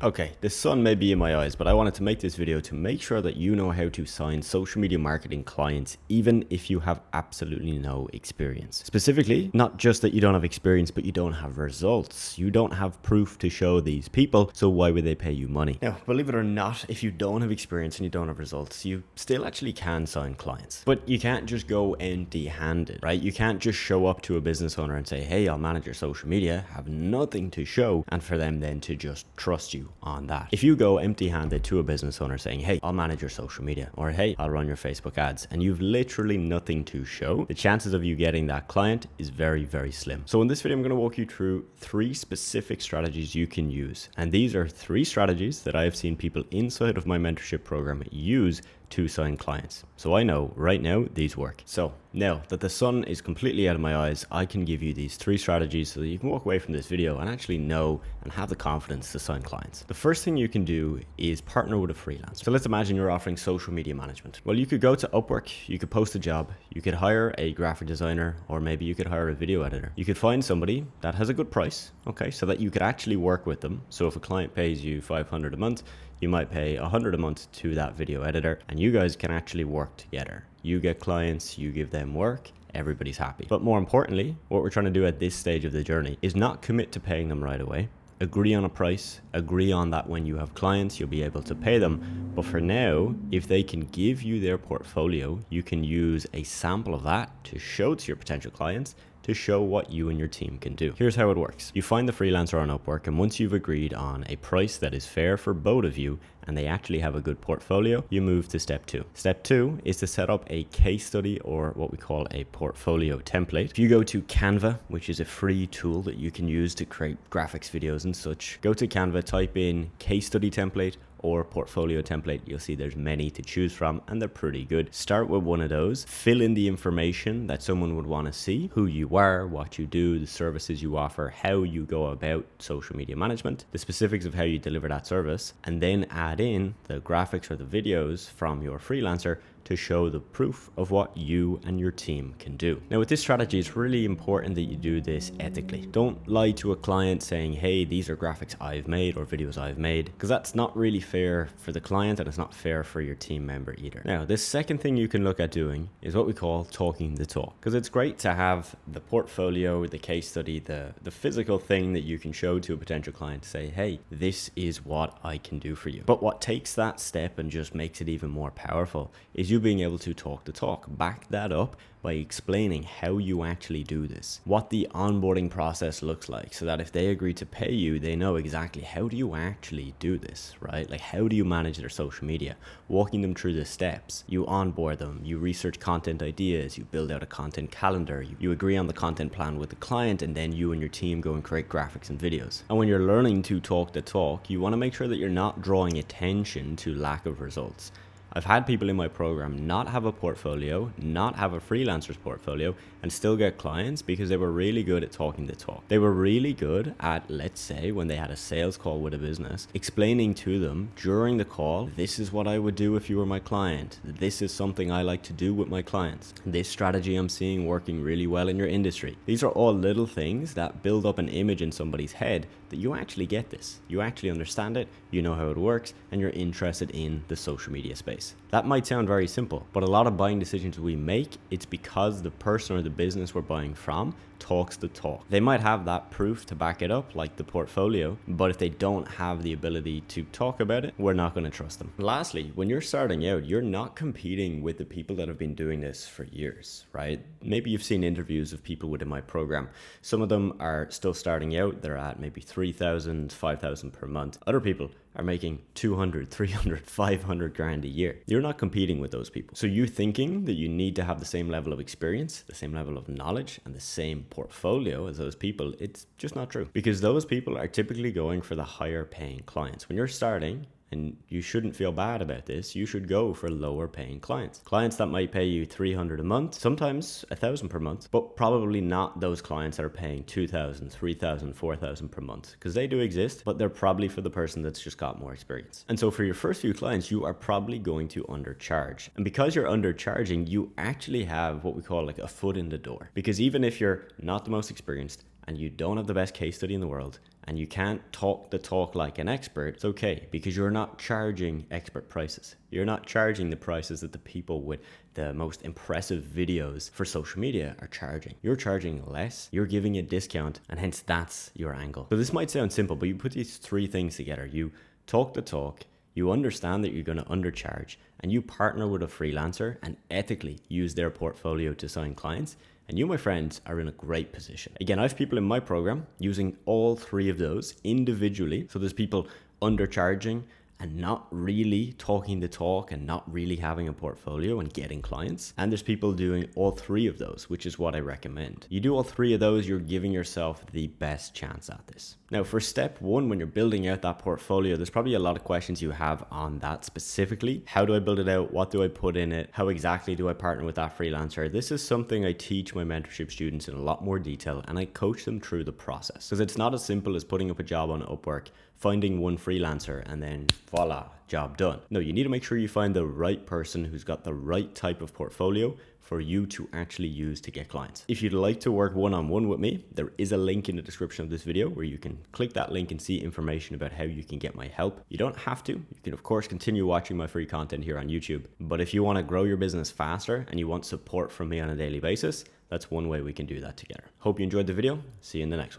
Okay, the sun may be in my eyes, but I wanted to make this video to make sure that you know how to sign social media marketing clients, even if you have absolutely no experience. Specifically, not just that you don't have experience, but you don't have results. You don't have proof to show these people, so why would they pay you money? Now, believe it or not, if you don't have experience and you don't have results, you still actually can sign clients. But you can't just go empty-handed, right? You can't just show up to a business owner and say, hey, I'll manage your social media, have nothing to show, and for them then to just trust you on that. If you go empty-handed to a business owner saying, hey, I'll manage your social media, or hey, I'll run your Facebook ads, and you've literally nothing to show, the chances of you getting that client is very, very slim. So in this video, I'm going to walk you through 3 specific strategies you can use. And these are 3 strategies that I have seen people inside of my mentorship program use to sign clients. So I know right now these work. So now that the sun is completely out of my eyes, I can give you these 3 strategies so that you can walk away from this video and actually know and have the confidence to sign clients. The first thing you can do is partner with a freelancer. So let's imagine you're offering social media management. Well, you could go to Upwork, you could post a job, you could hire a graphic designer, or maybe you could hire a video editor. You could find somebody that has a good price, okay, so that you could actually work with them. So if a client pays you $500 a month, you might pay $100 a month to that video editor, and you guys can actually work together. You get clients, you give them work, everybody's happy. But more importantly, what we're trying to do at this stage of the journey is not commit to paying them right away. Agree on a price, agree on that when you have clients, you'll be able to pay them. But for now, if they can give you their portfolio, you can use a sample of that to show to your potential clients, to show what you and your team can do. Here's how it works. You find the freelancer on Upwork, and once you've agreed on a price that is fair for both of you, and they actually have a good portfolio, you move to step 2. Step 2 is to set up a case study, or what we call a portfolio template. If you go to Canva, which is a free tool that you can use to create graphics videos and such, go to Canva, type in case study template or portfolio template. You'll see there's many to choose from, and they're pretty good. Start with one of those, fill in the information that someone would want to see: who you are, what you do, the services you offer, how you go about social media management, the specifics of how you deliver that service, and then add in the graphics or the videos from your freelancer to show the proof of what you and your team can do. Now, with this strategy, it's really important that you do this ethically. Don't lie to a client saying, hey, these are graphics I've made or videos I've made, because that's not really fair for the client, and it's not fair for your team member either. Now, the second thing you can look at doing is what we call talking the talk, because it's great to have the portfolio, the case study, the physical thing that you can show to a potential client to say, hey, this is what I can do for you. But what takes that step and just makes it even more powerful is you being able to talk the talk. Back that up by explaining how you actually do this, what the onboarding process looks like, so that if they agree to pay you, they know exactly how do you actually do this, right? Like, how do you manage their social media? Walking them through the steps. You onboard them, you research content ideas, you build out a content calendar, you agree on the content plan with the client, and then you and your team go and create graphics and videos. And when you're learning to talk the talk, you want to make sure that you're not drawing attention to lack of results. I've had people in my program not have a portfolio, not have a freelancer's portfolio, and still get clients because they were really good at talking the talk. They were really good at, let's say, when they had a sales call with a business, explaining to them during the call, this is what I would do if you were my client. This is something I like to do with my clients. This strategy I'm seeing working really well in your industry. These are all little things that build up an image in somebody's head that you actually get this. You actually understand it, you know how it works, and you're interested in the social media space. That might sound very simple, but a lot of buying decisions we make, it's because the person or the business we're buying from talks the talk. They might have that proof to back it up, like the portfolio, but if they don't have the ability to talk about it, we're not going to trust them. Lastly, when you're starting out, you're not competing with the people that have been doing this for years, right? Maybe you've seen interviews of people within my program. Some of them are still starting out. They're at maybe 3,000, 5,000 per month. Other people are making 200, 300, 500 grand a year. You're not competing with those people. So you thinking that you need to have the same level of experience, the same level of knowledge, and the same portfolio as those people, it's just not true. Because those people are typically going for the higher paying clients. When you're starting, and you shouldn't feel bad about this, you should go for lower paying clients. Clients that might pay you $300 a month, sometimes $1,000 per month, but probably not those clients that are paying $2,000, $3,000, $4,000 per month, because they do exist, but they're probably for the person that's just got more experience. And so for your first few clients, you are probably going to undercharge. And because you're undercharging, you actually have what we call like a foot in the door. Because even if you're not the most experienced and you don't have the best case study in the world, and you can't talk the talk like an expert, it's okay, because you're not charging expert prices. You're not charging the prices that the people with the most impressive videos for social media are charging. You're charging less, you're giving a discount, and hence that's your angle. So this might sound simple, but you put these three things together. You talk the talk, you understand that you're going to undercharge, and you partner with a freelancer and ethically use their portfolio to sign clients, and you, my friends, are in a great position. Again, I have people in my program using all three of those individually. So there's people undercharging and not really talking the talk and not really having a portfolio and getting clients. And there's people doing all three of those, which is what I recommend. You do all three of those, you're giving yourself the best chance at this. Now, for step one, when you're building out that portfolio, there's probably a lot of questions you have on that specifically. How do I build it out? What do I put in it? How exactly do I partner with that freelancer? This is something I teach my mentorship students in a lot more detail, and I coach them through the process, because it's not as simple as putting up a job on Upwork, finding one freelancer, and then voila, job done. No, you need to make sure you find the right person who's got the right type of portfolio for you to actually use to get clients. If you'd like to work one-on-one with me, there is a link in the description of this video where you can click that link and see information about how you can get my help. You don't have to. You can, of course, continue watching my free content here on YouTube. But if you want to grow your business faster and you want support from me on a daily basis, that's one way we can do that together. Hope you enjoyed the video. See you in the next one.